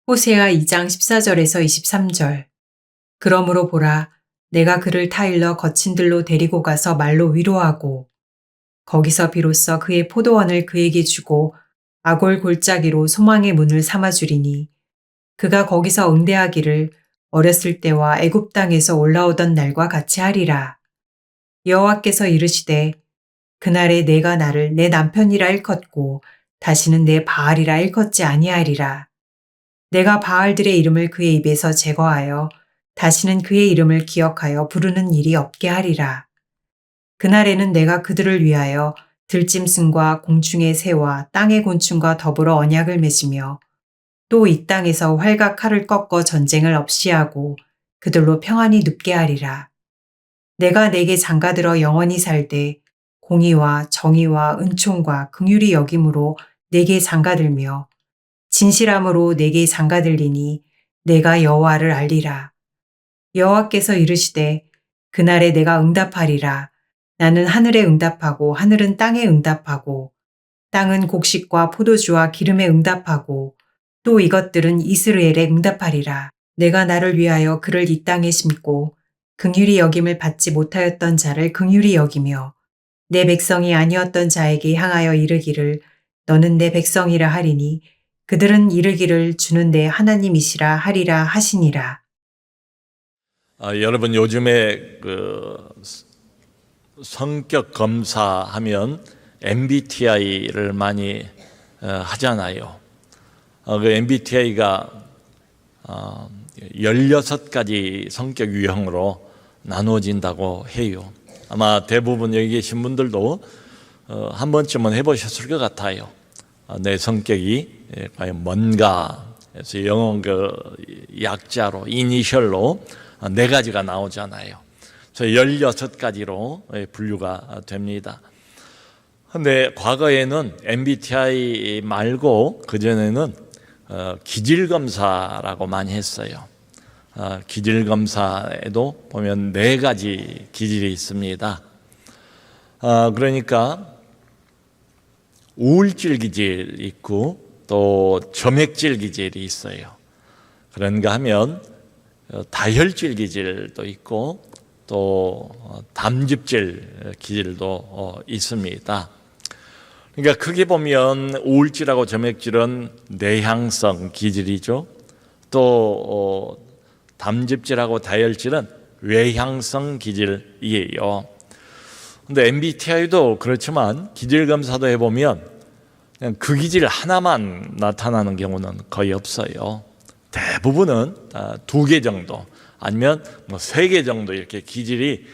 호세아 2장 14절에서 23절. 그러므로 보라, 내가 그를 타일러 거친 들로 데리고 가서 말로 위로하고 거기서 비로소 그의 포도원을 그에게 주고 아골 골짜기로 소망의 문을 삼아주리니 그가 거기서 응대하기를 어렸을 때와 애굽 땅에서 올라오던 날과 같이 하리라. 여호와께서 이르시되 그날에 내가 나를 내 남편이라 일컫고 다시는 내 바알이라 일컫지 아니하리라. 내가 바알들의 이름을 그의 입에서 제거하여 다시는 그의 이름을 기억하여 부르는 일이 없게 하리라. 그날에는 내가 그들을 위하여 들짐승과 공중의 새와 땅의 곤충과 더불어 언약을 맺으며 또 이 땅에서 활과 칼을 꺾어 전쟁을 없이 하고 그들로 평안히 눕게 하리라. 내가 내게 장가들어 영원히 살되 공의와 정의와 은총과 긍휼이 여김으로 내게 장가들며 진실함으로 내게 장가들리니 내가 여호와를 알리라. 여호와께서 이르시되 그날에 내가 응답하리라. 나는 하늘에 응답하고 하늘은 땅에 응답하고 땅은 곡식과 포도주와 기름에 응답하고 또 이것들은 이스라엘에 응답하리라. 내가 나를 위하여 그를 이 땅에 심고 긍휼히 여김을 받지 못하였던 자를 긍휼히 여기며 내 백성이 아니었던 자에게 향하여 이르기를 너는 내 백성이라 하리니 그들은 이르기를 주는 내 하나님이시라 하리라 하시니라. 여러분 요즘에 성격 검사하면 MBTI를 많이 하잖아요. 그 MBTI가 16가지 성격 유형으로 나누어진다고 해요. 아마 대부분 여기 계신 분들도 한 번쯤은 해보셨을 것 같아요. 내 성격이 과연 뭔가 해서 영어 약자로 이니셜로 4가지가 나오잖아요. 그래서 16가지로 분류가 됩니다. 근데 과거에는 MBTI 말고 그전에는 기질검사라고 많이 했어요. 기질검사에도 보면 4가지 기질이 있습니다. 그러니까 우울질 기질 있고 또 점액질 기질이 있어요. 그런가 하면 다혈질 기질도 있고 또 담즙질 기질도 있습니다. 그러니까 크게 보면 우울질하고 점액질은 내향성 기질이죠. 또 담즙질하고 다혈질은 외향성 기질이에요. 근데 MBTI도 그렇지만 기질 검사도 해보면 그냥 그 기질 하나만 나타나는 경우는 거의 없어요. 대부분은 2개 정도 아니면 3개 정도 이렇게 기질이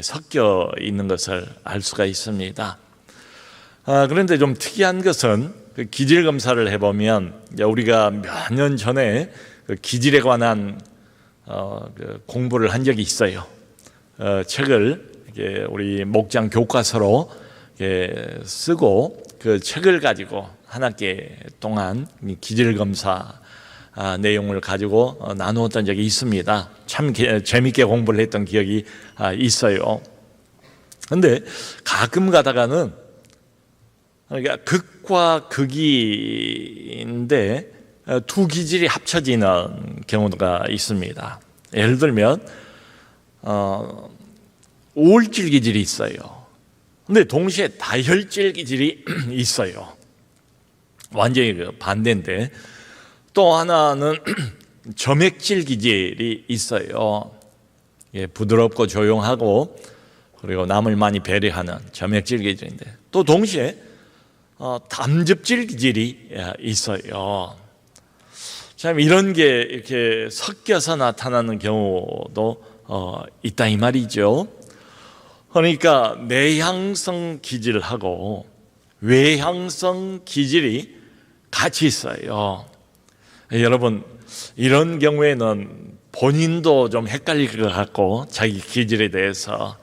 섞여 있는 것을 알 수가 있습니다. 그런데 좀 특이한 것은 그 기질 검사를 해보면 우리가 몇 년 전에 그 기질에 관한 공부를 한 적이 있어요. 책을 우리 목장 교과서로 쓰고 그 책을 가지고 한 학기 동안 기질 검사 내용을 가지고 나누었던 적이 있습니다. 참 재밌게 공부를 했던 기억이 있어요. 그런데 가끔 가다가는 그러니까 극과 극인데 2 기질이 합쳐지는 경우가 있습니다. 예를 들면 우울질 기질이 있어요. 근데 동시에 다혈질 기질이 있어요. 완전히 반대인데 또 하나는 점액질 기질이 있어요. 부드럽고 조용하고 그리고 남을 많이 배려하는 점액질 기질인데 또 동시에 담즙질 기질이 있어요. 참 이런 게 이렇게 섞여서 나타나는 경우도 있다 이 말이죠. 그러니까 내향성 기질하고 외향성 기질이 같이 있어요. 여러분 이런 경우에는 본인도 좀 헷갈릴 것 같고 자기 기질에 대해서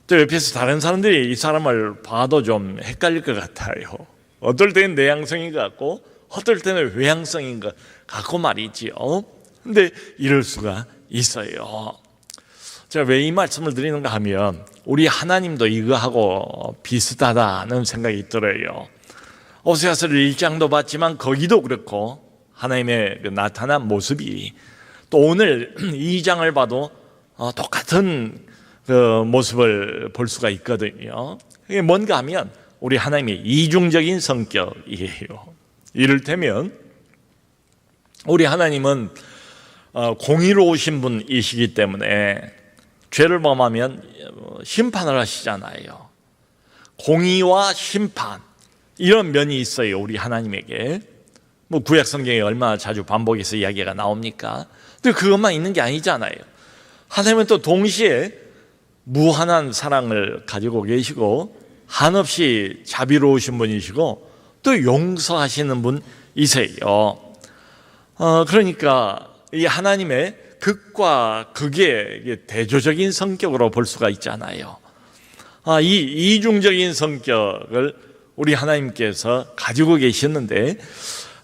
또 옆에서 다른 사람들이 이 사람을 봐도 좀 헷갈릴 것 같아요. 어떨 때는 내향성인 것 같고 어떨 때는 외향성인 것 같고 말이지요. 근데 이럴 수가 있어요. 제가 왜 이 말씀을 드리는가 하면 우리 하나님도 이거하고 비슷하다는 생각이 들어요. 호세아서 1장도 봤지만 거기도 그렇고 하나님의 그 나타난 모습이 또 오늘 이 장을 봐도 똑같은 그 모습을 볼 수가 있거든요. 이게 뭔가 하면 우리 하나님의 이중적인 성격이에요. 이를테면 우리 하나님은 공의로우신 분이시기 때문에 죄를 범하면 심판을 하시잖아요. 공의와 심판, 이런 면이 있어요, 우리 하나님에게. 뭐 구약 성경에 얼마나 자주 반복해서 이야기가 나옵니까? 근데 그것만 있는 게 아니잖아요. 하나님은 또 동시에 무한한 사랑을 가지고 계시고 한없이 자비로우신 분이시고 또 용서하시는 분이세요. 그러니까 이 하나님의 극과 극의 대조적인 성격으로 볼 수가 있잖아요. 이 이중적인 성격을 우리 하나님께서 가지고 계셨는데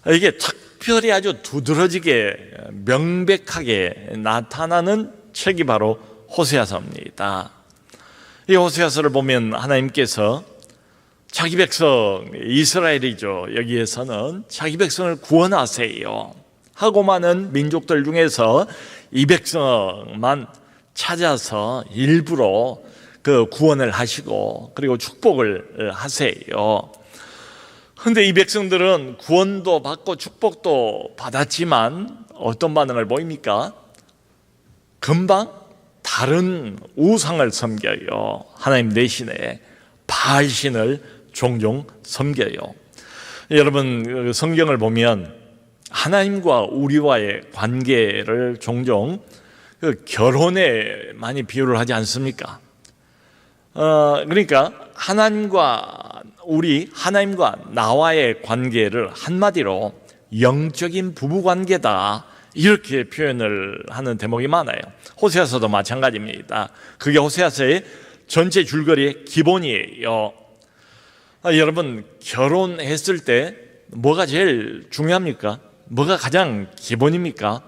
이게 특별히 아주 두드러지게 명백하게 나타나는 책이 바로 호세아서입니다. 이 호세아서를 보면 하나님께서 자기 백성 이스라엘이죠. 여기에서는 자기 백성을 구원하세요 하고 많은 민족들 중에서 이 백성만 찾아서 일부러 그 구원을 하시고 그리고 축복을 하세요. 그런데 이 백성들은 구원도 받고 축복도 받았지만 어떤 반응을 보입니까? 금방 다른 우상을 섬겨요. 하나님 대신에 바알신을 종종 섬겨요. 여러분, 성경을 보면 하나님과 우리와의 관계를 종종 결혼에 많이 비유를 하지 않습니까? 그러니까 하나님과 나와의 관계를 한마디로 영적인 부부관계다, 이렇게 표현을 하는 대목이 많아요. 호세아서도 마찬가지입니다. 그게 호세아서의 전체 줄거리의 기본이에요. 여러분, 결혼했을 때 뭐가 제일 중요합니까? 뭐가 가장 기본입니까?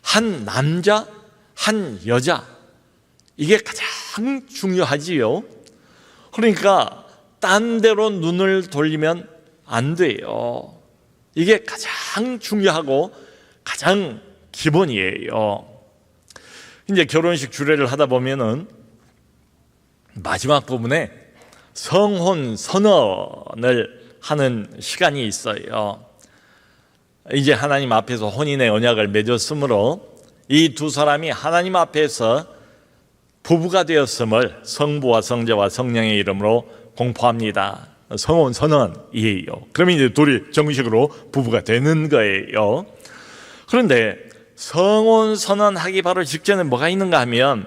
한 남자, 한 여자, 이게 가장 중요하지요. 그러니까 딴 데로 눈을 돌리면 안 돼요. 이게 가장 중요하고 가장 기본이에요. 이제 결혼식 주례를 하다 보면은 마지막 부분에 성혼 선언을 하는 시간이 있어요. 이제 하나님 앞에서 혼인의 언약을 맺었으므로 이 두 사람이 하나님 앞에서 부부가 되었음을 성부와 성자와 성령의 이름으로 공포합니다. 성혼 선언이에요. 그러면 이제 둘이 정식으로 부부가 되는 거예요. 그런데 성혼 선언하기 바로 직전에 뭐가 있는가 하면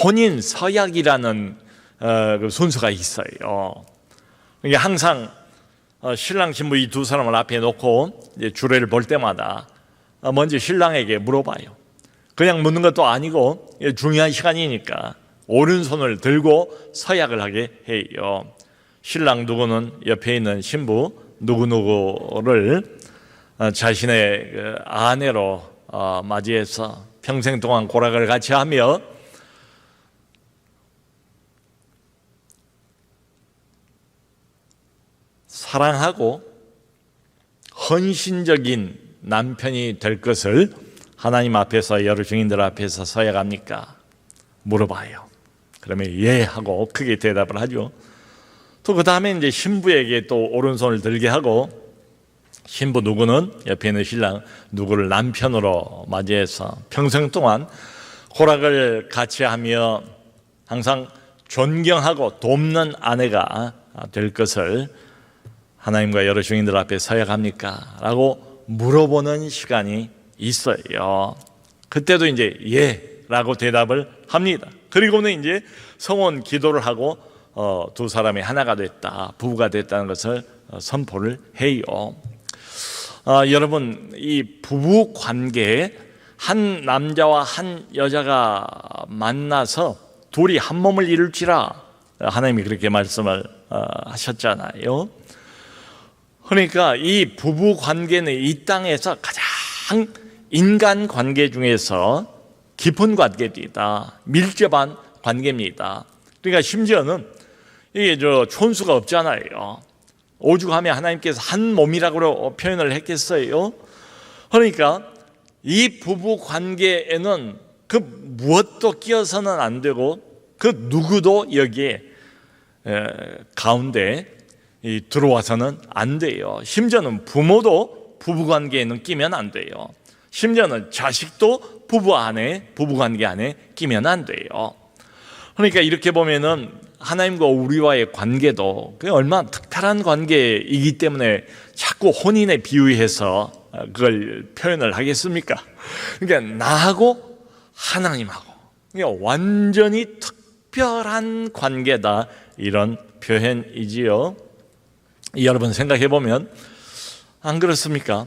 혼인 서약이라는 그 순서가 있어요. 이게 항상 신랑 신부 이 두 사람을 앞에 놓고 이제 주례를 볼 때마다 먼저 신랑에게 물어봐요. 그냥 묻는 것도 아니고 중요한 시간이니까 오른손을 들고 서약을 하게 해요. 신랑 누구는 옆에 있는 신부 누구누구를 자신의 아내로 맞이해서 평생 동안 고락을 같이 하며 사랑하고 헌신적인 남편이 될 것을 하나님 앞에서 여러 증인들 앞에서 서약합니까? 물어봐요. 그러면 예 하고 크게 대답을 하죠. 또 그 다음에 이제 신부에게 또 오른손을 들게 하고 신부 누구는 옆에 있는 신랑 누구를 남편으로 맞이해서 평생 동안 고락을 같이 하며 항상 존경하고 돕는 아내가 될 것을 하나님과 여러 증인들 앞에 서약합니까? 라고 물어보는 시간이 있어요. 그때도 이제 예 라고 대답을 합니다. 그리고는 이제 성혼 기도를 하고 두 사람이 하나가 됐다, 부부가 됐다는 것을 선포를 해요. 여러분, 이 부부 관계에 한 남자와 한 여자가 만나서 둘이 한 몸을 이룰지라 하나님이 그렇게 말씀을 하셨잖아요. 그러니까 이 부부 관계는 이 땅에서 가장 인간 관계 중에서 깊은 관계입니다. 밀접한 관계입니다. 그러니까 심지어는 이게 촌수가 없잖아요. 오죽하면 하나님께서 한 몸이라고 표현을 했겠어요. 그러니까 이 부부 관계에는 그 무엇도 끼어서는 안 되고 그 누구도 여기에 가운데 들어와서는 안 돼요. 심지어는 부모도 부부관계에는 끼면 안 돼요. 심지어는 자식도 부부관계 안에 끼면 안 돼요. 그러니까 이렇게 보면은 하나님과 우리와의 관계도 얼마나 특별한 관계이기 때문에 자꾸 혼인에 비유해서 그걸 표현을 하겠습니까? 그러니까 나하고 하나님하고 완전히 특별한 관계다, 이런 표현이지요. 여러분 생각해 보면 안 그렇습니까?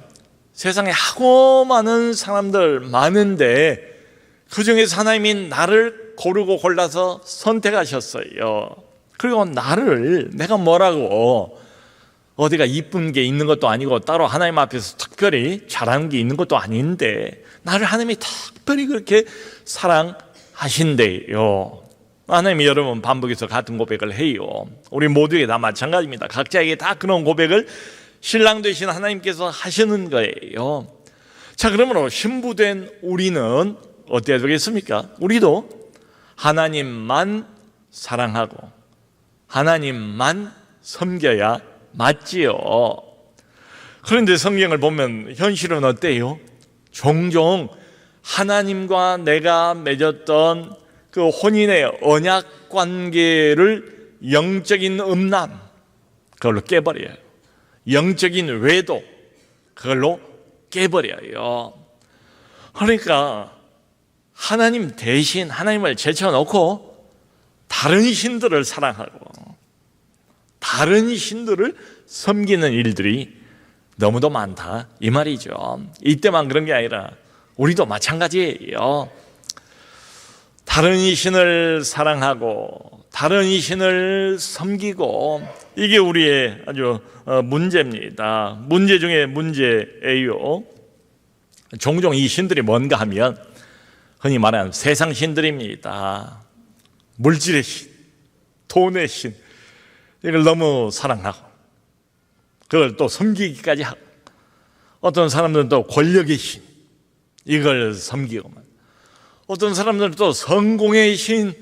세상에 하고 많은 사람들 많은데 그 중에서 하나님이 나를 고르고 골라서 선택하셨어요. 그리고 나를 내가 뭐라고 어디가 이쁜 게 있는 것도 아니고 따로 하나님 앞에서 특별히 잘하는 게 있는 것도 아닌데 나를 하나님이 특별히 그렇게 사랑하신대요. 하나님이 여러 번 반복해서 같은 고백을 해요. 우리 모두에게 다 마찬가지입니다. 각자에게 다 그런 고백을 신랑 되신 하나님께서 하시는 거예요. 자, 그러므로 신부된 우리는 어때야 되겠습니까? 우리도 하나님만 사랑하고 하나님만 섬겨야 맞지요. 그런데 성경을 보면 현실은 어때요? 종종 하나님과 내가 맺었던 그 혼인의 언약 관계를 영적인 음란, 그걸로 깨버려요. 영적인 외도, 그걸로 깨버려요. 그러니까 하나님 대신 하나님을 제쳐놓고 다른 신들을 사랑하고 다른 신들을 섬기는 일들이 너무도 많다, 이 말이죠. 이때만 그런 게 아니라 우리도 마찬가지예요. 다른 신을 사랑하고 다른 신을 섬기고, 이게 우리의 아주 문제입니다. 문제 중에 문제예요. 종종 이 신들이 뭔가 하면 흔히 말하는 세상 신들입니다. 물질의 신, 돈의 신, 이걸 너무 사랑하고 그걸 또 섬기기까지 하고, 어떤 사람들은 또 권력의 신, 이걸 섬기고만, 어떤 사람들은 또 성공의 신,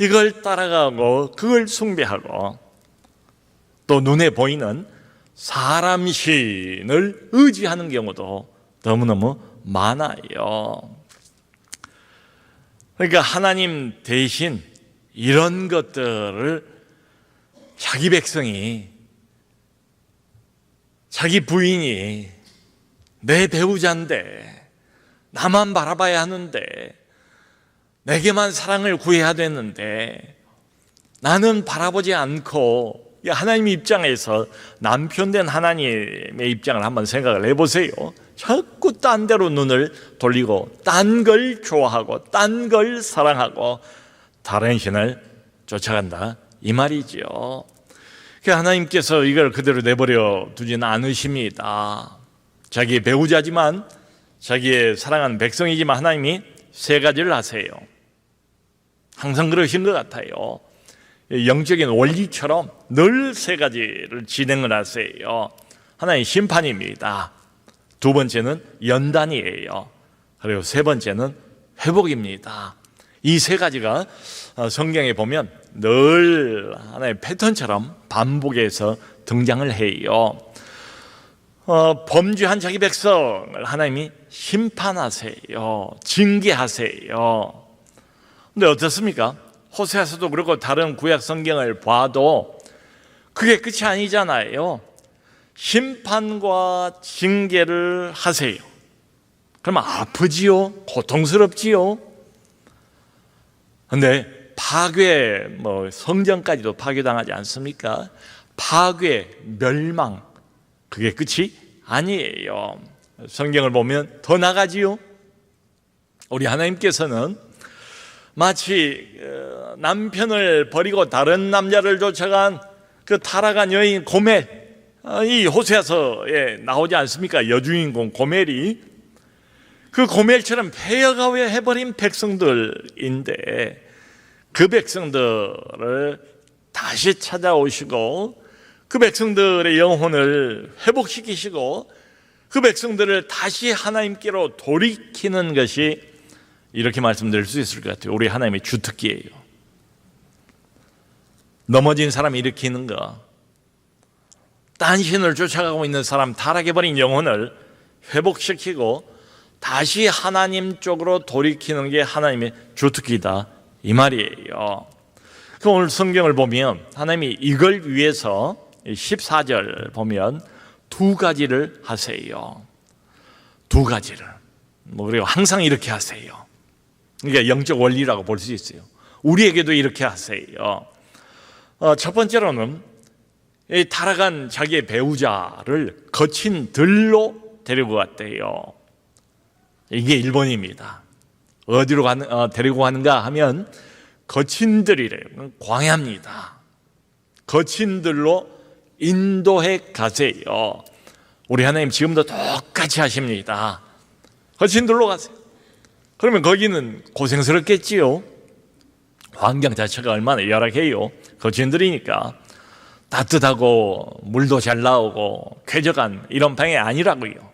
이걸 따라가고 그걸 숭배하고, 또 눈에 보이는 사람 신을 의지하는 경우도 너무너무 많아요. 그러니까 하나님 대신 이런 것들을 자기 백성이, 자기 부인이 내 배우자인데 나만 바라봐야 하는데 내게만 사랑을 구해야 되는데 나는 바라보지 않고, 하나님 입장에서 남편 된 하나님의 입장을 한번 생각을 해보세요. 자꾸 딴 데로 눈을 돌리고 딴 걸 좋아하고 딴 걸 사랑하고 다른 신을 쫓아간다, 이 말이죠. 하나님께서 이걸 그대로 내버려 두지는 않으십니다. 자기의 배우자지만, 자기의 사랑하는 백성이지만 하나님이 세 가지를 하세요. 항상 그러신 것 같아요. 영적인 원리처럼 늘 세 가지를 진행을 하세요. 하나는 심판입니다. 두 번째는 연단이에요. 그리고 세 번째는 회복입니다. 이 세 가지가 성경에 보면 늘 하나의 패턴처럼 반복해서 등장을 해요. 범죄한 자기 백성을 하나님이 심판하세요. 징계하세요. 근데 어떻습니까? 호세아서도 그렇고 다른 구약 성경을 봐도 그게 끝이 아니잖아요. 심판과 징계를 하세요. 그러면 아프지요? 고통스럽지요? 근데 파괴, 성전까지도 파괴당하지 않습니까? 파괴, 멸망, 그게 끝이 아니에요. 성경을 보면 더 나가지요. 우리 하나님께서는 마치 남편을 버리고 다른 남자를 쫓아간 그 타락한 여인 고멜, 이 호세아서에 나오지 않습니까? 여주인공 고멜이 그 고멜처럼 폐역해버린 백성들인데 그 백성들을 다시 찾아오시고 그 백성들의 영혼을 회복시키시고 그 백성들을 다시 하나님께로 돌이키는 것이, 이렇게 말씀드릴 수 있을 것 같아요, 우리 하나님의 주특기예요. 넘어진 사람 일으키는 거, 딴 신을 쫓아가고 있는 사람, 타락해버린 영혼을 회복시키고 다시 하나님 쪽으로 돌이키는 게 하나님의 주특기다, 이 말이에요. 그럼 오늘 성경을 보면 하나님이 이걸 위해서 14절 보면 두 가지를 하세요. 두 가지를. 그리고 항상 이렇게 하세요. 그러니까 영적 원리라고 볼 수 있어요. 우리에게도 이렇게 하세요. 첫 번째로는 이 타락한 자기의 배우자를 거친 들로 데리고 갔대요. 이게 1번입니다. 어디로 데리고 가는가 하면 거친 들이래요. 광야입니다. 거친 들로 인도해 가세요. 우리 하나님 지금도 똑같이 하십니다. 거친 들로 가세요. 그러면 거기는 고생스럽겠지요. 환경 자체가 얼마나 열악해요. 거친 들이니까 따뜻하고 물도 잘 나오고 쾌적한 이런 방이 아니라고요.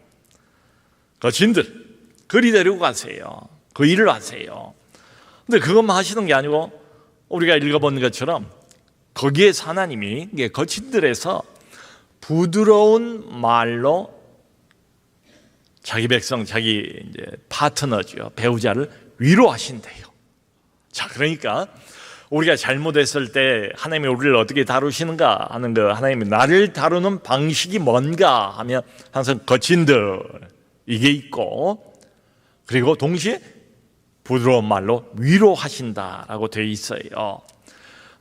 거친 들, 그리 데리고 가세요. 그 일을 하세요. 근데 그것만 하시는 게 아니고 우리가 읽어본 것처럼 거기에서 하나님이 거친 들에서 부드러운 말로 자기 백성, 자기 이제 파트너죠, 배우자를 위로하신대요. 자, 그러니까 우리가 잘못했을 때 하나님이 우리를 어떻게 다루시는가 하는 거, 하나님이 나를 다루는 방식이 뭔가 하면 항상 거친 들, 이게 있고, 그리고 동시에 부드러운 말로 위로하신다라고 되어 있어요.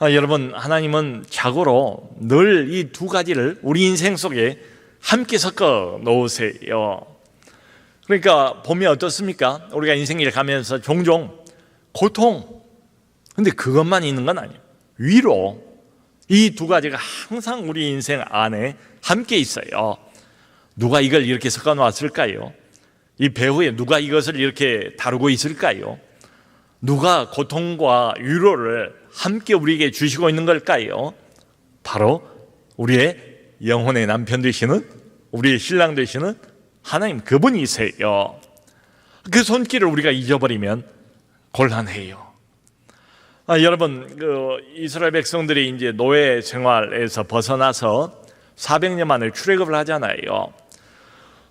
여러분, 하나님은 자고로 늘 이 두 가지를 우리 인생 속에 함께 섞어 놓으세요. 그러니까 보면 어떻습니까? 우리가 인생을 가면서 종종 고통, 근데 그것만 있는 건 아니에요. 위로, 이 두 가지가 항상 우리 인생 안에 함께 있어요. 누가 이걸 이렇게 섞어 놨을까요? 이 배후에 누가 이것을 이렇게 다루고 있을까요? 누가 고통과 위로를 함께 우리에게 주시고 있는 걸까요? 바로 우리의 영혼의 남편 되시는, 우리의 신랑 되시는 하나님, 그분이세요. 그 손길을 우리가 잊어버리면 곤란해요. 여러분, 이스라엘 백성들이 이제 노예 생활에서 벗어나서 400년 만에 출애굽을 하잖아요.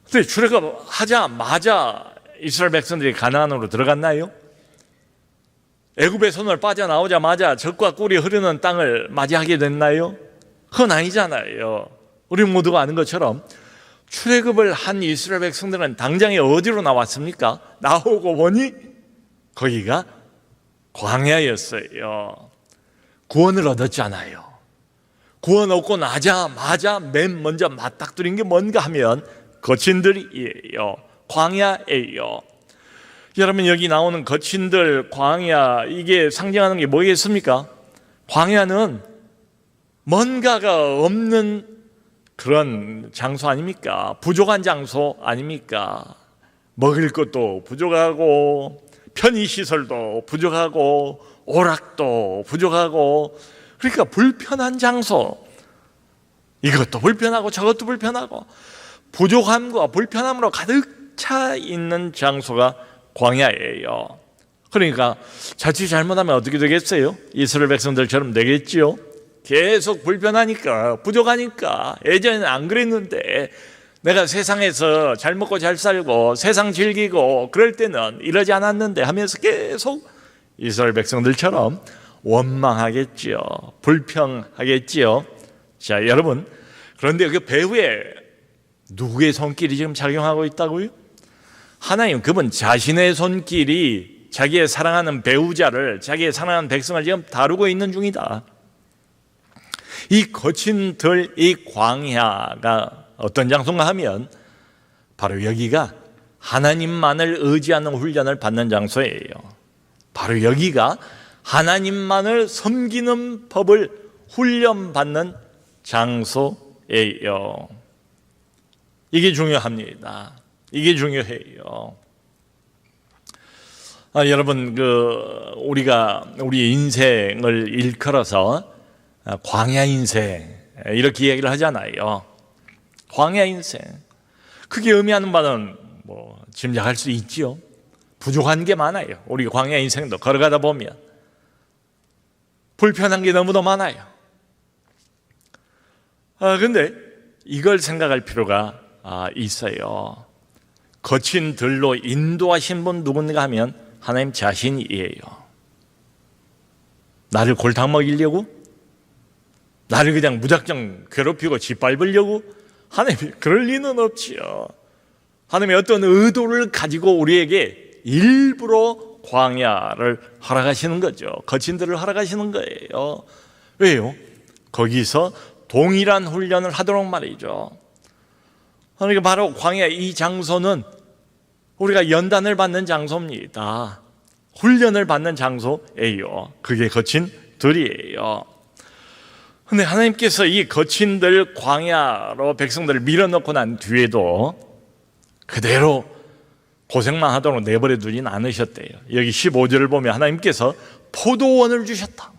근데 출애굽하자마자 이스라엘 백성들이 가나안으로 들어갔나요? 애굽의 손을 빠져나오자마자 젖과 꿀이 흐르는 땅을 맞이하게 됐나요? 그건 아니잖아요. 우리 모두가 아는 것처럼 출애굽을 한 이스라엘 백성들은 당장에 어디로 나왔습니까? 나오고 보니 거기가 광야였어요. 구원을 얻었잖아요. 구원 얻고 나자마자 맨 먼저 맞닥뜨린 게 뭔가 하면 거친 들이에요. 광야예요. 여러분, 여기 나오는 거친 들, 광야, 이게 상징하는 게 뭐겠습니까? 광야는 뭔가가 없는 그런 장소 아닙니까? 부족한 장소 아닙니까? 먹을 것도 부족하고 편의시설도 부족하고 오락도 부족하고, 그러니까 불편한 장소, 이것도 불편하고 저것도 불편하고 부족함과 불편함으로 가득 차 있는 장소가 광야예요. 그러니까 자칫 잘못하면 어떻게 되겠어요? 이스라엘 백성들처럼 되겠지요. 계속 불편하니까, 부족하니까. 예전에는 안 그랬는데 내가 세상에서 잘 먹고 잘 살고 세상 즐기고 그럴 때는 이러지 않았는데 하면서 계속 이스라엘 백성들처럼 원망하겠지요. 불평하겠지요. 자, 여러분, 그런데 그 배후에 누구의 손길이 지금 작용하고 있다고요? 하나님, 그분 자신의 손길이 자기의 사랑하는 배우자를, 자기의 사랑하는 백성을 지금 다루고 있는 중이다. 이 거친 들, 이 광야가 어떤 장소인가 하면 바로 여기가 하나님만을 의지하는 훈련을 받는 장소예요. 바로 여기가 하나님만을 섬기는 법을 훈련받는 장소예요. 이게 중요합니다. 이게 중요해요. 여러분, 우리가 우리 인생을 일컬어서 광야 인생 이렇게 얘기를 하잖아요. 광야 인생. 그게 의미하는 바는 짐작할 수 있지요. 부족한 게 많아요. 우리 광야 인생도 걸어가다 보면 불편한 게 너무도 많아요. 근데 이걸 생각할 필요가 있어요. 거친 들로 인도하신 분 누군가 하면 하나님 자신이에요. 나를 골탕 먹이려고? 나를 그냥 무작정 괴롭히고 짓밟으려고? 하나님이 그럴 리는 없지요. 하나님이 어떤 의도를 가지고 우리에게 일부러 광야를 허락하시는 거죠. 거친 들을 허락하시는 거예요. 왜요? 거기서 동일한 훈련을 하도록 말이죠. 그러니까 바로 광야 이 장소는 우리가 연단을 받는 장소입니다. 훈련을 받는 장소예요. 그게 거친 들이에요. 근데 하나님께서 이 거친 들 광야로 백성들을 밀어넣고 난 뒤에도 그대로 고생만 하도록 내버려 두진 않으셨대요. 여기 15절을 보면 하나님께서 포도원을 주셨다.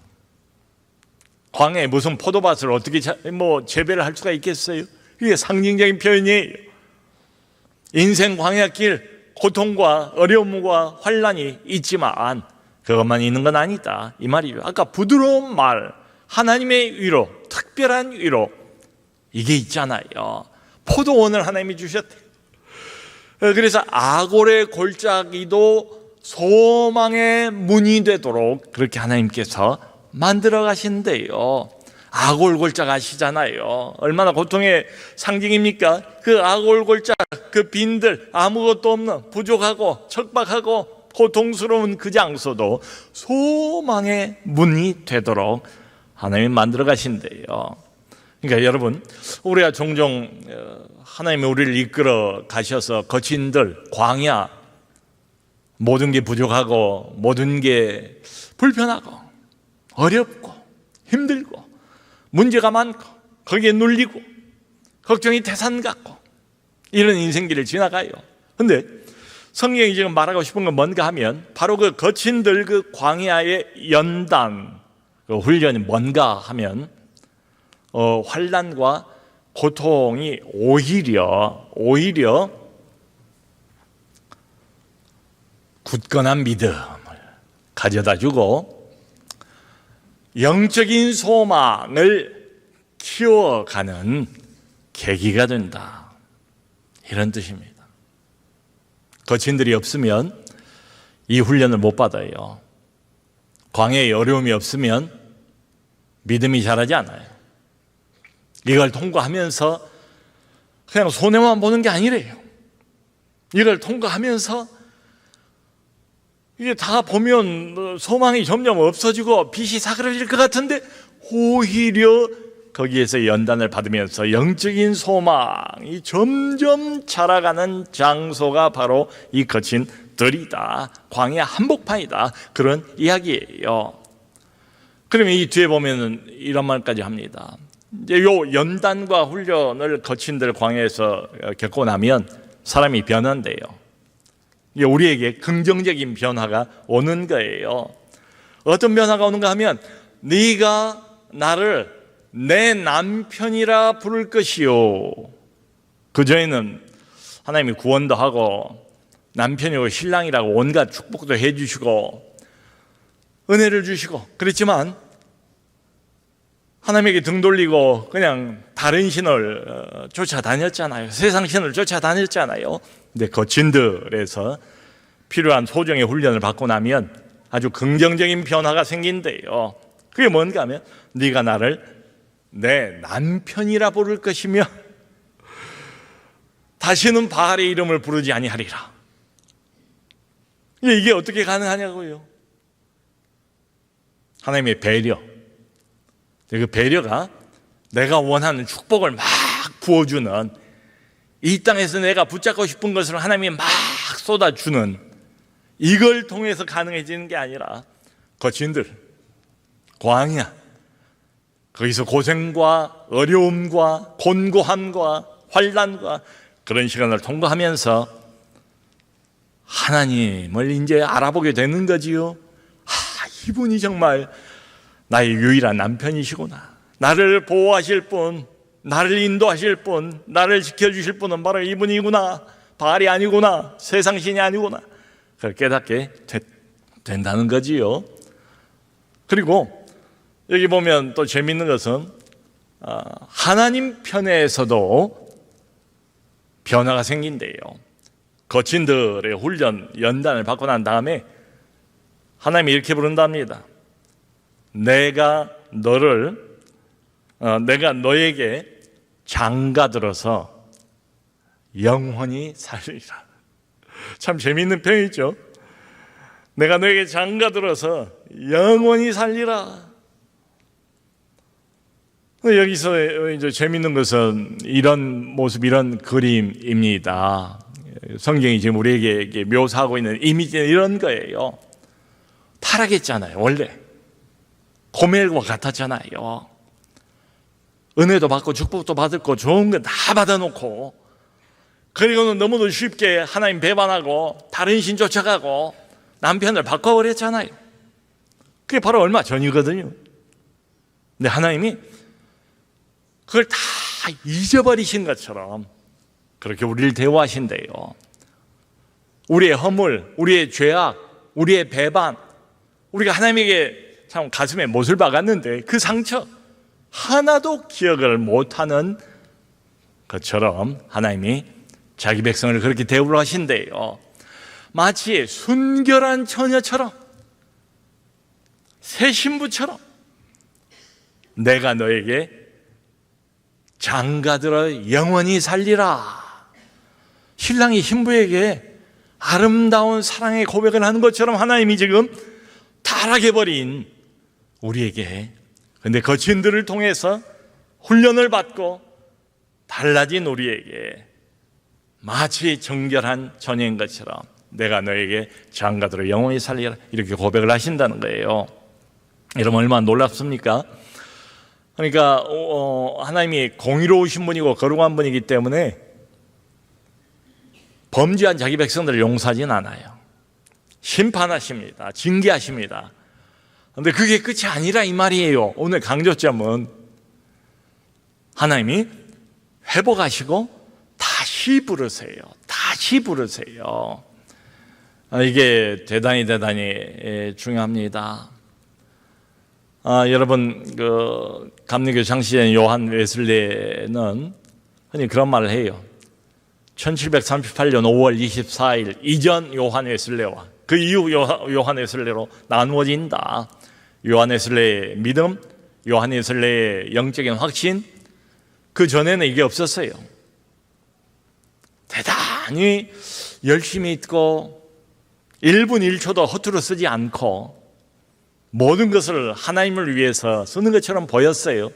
광야에 무슨 포도밭을 어떻게 재배를 할 수가 있겠어요? 이게 상징적인 표현이에요. 인생 광야길 고통과 어려움과 환난이 있지만 그것만 있는 건 아니다 이 말이죠. 아까 부드러운 말, 하나님의 위로, 특별한 위로 이게 있잖아요. 포도원을 하나님이 주셨대요. 그래서 아골의 골짜기도 소망의 문이 되도록 그렇게 하나님께서 만들어 가신대요. 아골골짝 아시잖아요. 얼마나 고통의 상징입니까? 그 아골골짝, 그 빈들, 아무것도 없는 부족하고 척박하고 고통스러운 그 장소도 소망의 문이 되도록 하나님이 만들어 가신대요. 그러니까 여러분, 우리가 종종 하나님이 우리를 이끌어 가셔서 거친 들, 광야, 모든 게 부족하고 모든 게 불편하고 어렵고 힘들고 문제가 많고 거기에 눌리고 걱정이 태산 같고 이런 인생길을 지나가요. 근데 성경이 지금 말하고 싶은 건 뭔가 하면 바로 그 거친 들 그 광야의 연단 그 훈련이 뭔가 하면 환난과 고통이 오히려 굳건한 믿음을 가져다 주고 영적인 소망을 키워가는 계기가 된다. 이런 뜻입니다. 거친들이 없으면 이 훈련을 못 받아요. 광야에 어려움이 없으면 믿음이 자라지 않아요. 이걸 통과하면서 그냥 손해만 보는 게 아니래요. 이걸 통과하면서 이게 다 보면 소망이 점점 없어지고 빛이 사그라질 것 같은데 오히려 거기에서 연단을 받으면서 영적인 소망이 점점 자라가는 장소가 바로 이 거친 들이다. 광야 한복판이다. 그런 이야기예요. 그러면 이 뒤에 보면은 이런 말까지 합니다. 이제 요 연단과 훈련을 거친 들 광야에서 겪고 나면 사람이 변한대요. 우리에게 긍정적인 변화가 오는 거예요. 어떤 변화가 오는가 하면 네가 나를 내 남편이라 부를 것이요. 그전에는 하나님이 구원도 하고 남편이고 신랑이라고 온갖 축복도 해주시고 은혜를 주시고 그랬지만 하나님에게 등 돌리고 그냥 다른 신을 쫓아다녔잖아요. 세상 신을 쫓아다녔잖아요. 근데 거친 들에서 필요한 소정의 훈련을 받고 나면 아주 긍정적인 변화가 생긴대요. 그게 뭔가 하면 네가 나를 내 남편이라 부를 것이며 다시는 바알의 이름을 부르지 아니하리라. 이게 어떻게 가능하냐고요. 하나님의 배려. 그 배려가 내가 원하는 축복을 막 부어주는, 이 땅에서 내가 붙잡고 싶은 것을 하나님이 막 쏟아주는, 이걸 통해서 가능해지는 게 아니라 거친들, 광야, 거기서 고생과 어려움과 곤고함과 환난과 그런 시간을 통과하면서 하나님을 이제 알아보게 되는 거지요. 이분이 정말 나의 유일한 남편이시구나. 나를 보호하실 분, 나를 인도하실 분, 나를 지켜주실 분은 바로 이분이구나, 바알이 아니구나, 세상 신이 아니구나, 그걸 깨닫게 된다는 거지요. 그리고 여기 보면 또 재밌는 것은 하나님 편에서도 변화가 생긴대요. 거친들의 훈련 연단을 받고 난 다음에 하나님이 이렇게 부른답니다. 내가 너에게 장가들어서 영원히 살리라. 참 재미있는 표현이죠. 내가 너에게 장가들어서 영원히 살리라. 여기서 이제 재미있는 것은 이런 모습, 이런 그림입니다. 성경이 지금 우리에게 묘사하고 있는 이미지는 이런 거예요. 타락했잖아요. 원래 고멜과 같았잖아요. 은혜도 받고 축복도 받았고 좋은 거 다 받아놓고, 그리고는 너무도 쉽게 하나님 배반하고 다른 신 쫓아가고 남편을 바꿔버렸잖아요. 그게 바로 얼마 전이거든요. 근데 하나님이 그걸 다 잊어버리신 것처럼 그렇게 우리를 대우하신대요. 우리의 허물, 우리의 죄악, 우리의 배반, 우리가 하나님에게 참 가슴에 못을 박았는데 그 상처 하나도 기억을 못하는 것처럼 하나님이 자기 백성을 그렇게 대우를 하신대요. 마치 순결한 처녀처럼, 새 신부처럼 내가 너에게 장가들어 영원히 살리라. 신랑이 신부에게 아름다운 사랑의 고백을 하는 것처럼 하나님이 지금 타락해버린 우리에게, 근데 거친들을 통해서 훈련을 받고 달라진 우리에게 마치 정결한 처녀인 것처럼 내가 너에게 장가들어 영원히 살리라, 이렇게 고백을 하신다는 거예요. 여러분 얼마나 놀랍습니까? 그러니까 하나님이 공의로우신 분이고 거룩한 분이기 때문에 범죄한 자기 백성들을 용서하진 않아요. 심판하십니다. 징계하십니다. 그런데 그게 끝이 아니라 이 말이에요. 오늘 강조점은 하나님이 회복하시고 다시 부르세요. 다시 부르세요. 이게 대단히 중요합니다. 여러분 그 감리교 장시된 요한 웨슬레는 흔히 그런 말을 해요. 1738년 5월 24일 이전 요한 웨슬레와 그 이후 요한 웨슬레로 나누어진다. 요한 웨슬레의 믿음, 요한 웨슬레의 영적인 확신, 그 전에는 이게 없었어요. 대단히 열심히 있고 1분 1초도 허투루 쓰지 않고 모든 것을 하나님을 위해서 쓰는 것처럼 보였어요.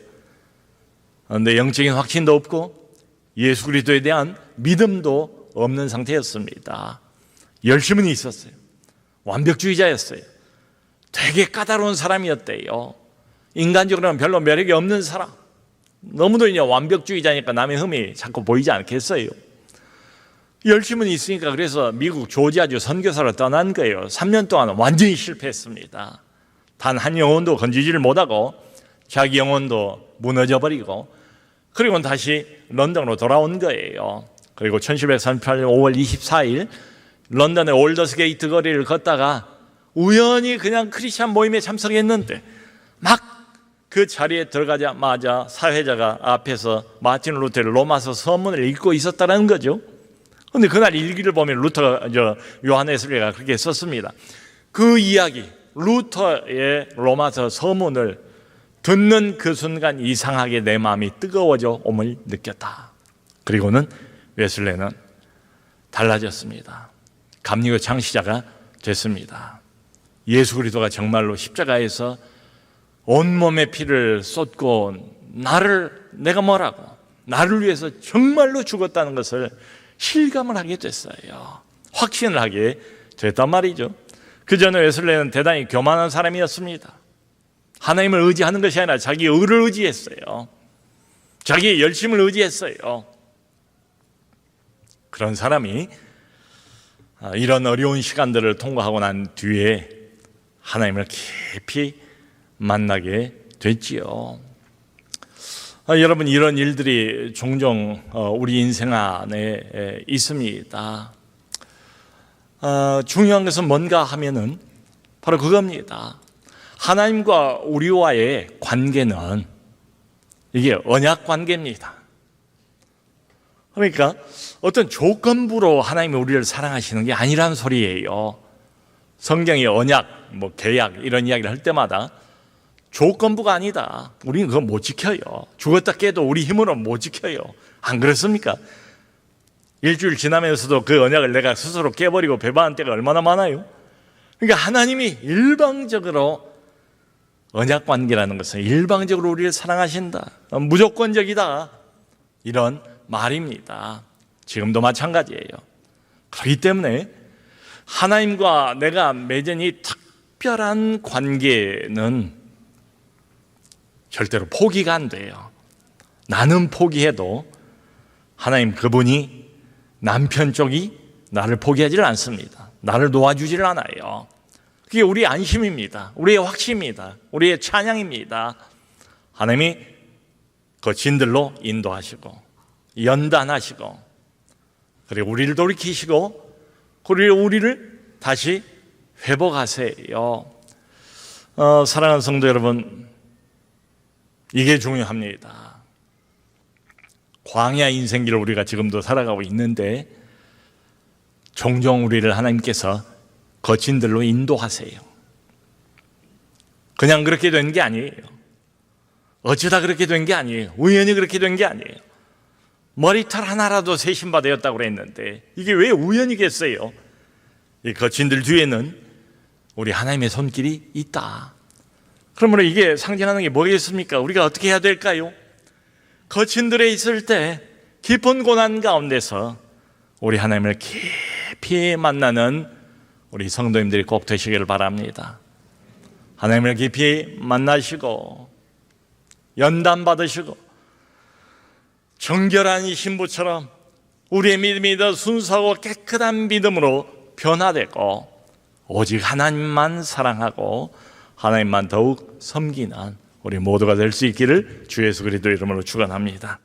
그런데 영적인 확신도 없고 예수 그리스도에 대한 믿음도 없는 상태였습니다. 열심은 있었어요. 완벽주의자였어요. 되게 까다로운 사람이었대요. 인간적으로는 별로 매력이 없는 사람. 너무도 이제 완벽주의자니까 남의 흠이 자꾸 보이지 않겠어요. 열심은 있으니까 그래서 미국 조지아주 선교사로 떠난 거예요. 3년 동안 완전히 실패했습니다. 단 한 영혼도 건지지를 못하고 자기 영혼도 무너져버리고, 그리고 다시 런던으로 돌아온 거예요. 그리고 1738년 5월 24일 런던의 올더스 게이트 거리를 걷다가 우연히 그냥 크리스찬 모임에 참석했는데 막 그 자리에 들어가자마자 사회자가 앞에서 마틴 루터의 로마서 서문을 읽고 있었다는 거죠. 그런데 그날 일기를 보면 요한 웨슬레가 그렇게 썼습니다. 그 이야기, 루터의 로마서 서문을 듣는 그 순간 이상하게 내 마음이 뜨거워져 옴을 느꼈다. 그리고는 웨슬레는 달라졌습니다. 감리교 창시자가 됐습니다. 예수 그리스도가 정말로 십자가에서 온몸의 피를 쏟고 내가 뭐라고 나를 위해서 정말로 죽었다는 것을 실감을 하게 됐어요. 확신을 하게 됐단 말이죠. 그 전에 웨슬레는 대단히 교만한 사람이었습니다. 하나님을 의지하는 것이 아니라 자기 의를 의지했어요. 자기의 열심을 의지했어요. 그런 사람이 이런 어려운 시간들을 통과하고 난 뒤에 하나님을 깊이 만나게 됐지요. 여러분, 이런 일들이 종종 우리 인생 안에 있습니다. 중요한 것은 뭔가 하면은 바로 그겁니다. 하나님과 우리와의 관계는 이게 언약 관계입니다. 그러니까 어떤 조건부로 하나님이 우리를 사랑하시는 게 아니란 소리예요. 성경이 언약, 계약 이런 이야기를 할 때마다 조건부가 아니다. 우리는 그거 못 지켜요. 죽었다 깨도 우리 힘으로 못 지켜요. 안 그렇습니까? 일주일 지나면서도 그 언약을 내가 스스로 깨버리고 배반한 때가 얼마나 많아요. 그러니까 하나님이 일방적으로 언약 관계라는 것은 일방적으로 우리를 사랑하신다, 무조건적이다, 이런 말입니다. 지금도 마찬가지예요. 그렇기 때문에 하나님과 내가 맺은 이 특별한 관계는 절대로 포기가 안 돼요. 나는 포기해도 하나님 그분이, 남편 쪽이 나를 포기하지를 않습니다. 나를 놓아주지를 않아요. 그게 우리의 안심입니다. 우리의 확신입니다. 우리의 찬양입니다. 하나님이 거친들로 인도하시고 연단하시고, 그리고 우리를 돌이키시고, 그리고 우리를 다시 회복하세요. 사랑하는 성도 여러분, 이게 중요합니다. 광야 인생길을 우리가 지금도 살아가고 있는데 종종 우리를 하나님께서 거친들로 인도하세요. 그냥 그렇게 된 게 아니에요. 어쩌다 그렇게 된 게 아니에요. 우연히 그렇게 된 게 아니에요. 머리털 하나라도 세신받았다고 그랬는데 이게 왜 우연이겠어요? 이 거친들 뒤에는 우리 하나님의 손길이 있다. 그러므로 이게 상징하는 게 뭐겠습니까? 우리가 어떻게 해야 될까요? 거친들에 있을 때 깊은 고난 가운데서 우리 하나님을 깊이 만나는 우리 성도님들이 꼭 되시기를 바랍니다. 하나님을 깊이 만나시고 연단 받으시고 정결한 이 신부처럼 우리의 믿음이 더 순수하고 깨끗한 믿음으로 변화되고 오직 하나님만 사랑하고 하나님만 더욱 섬기는 우리 모두가 될 수 있기를 주 예수 그리스도 이름으로 축원합니다.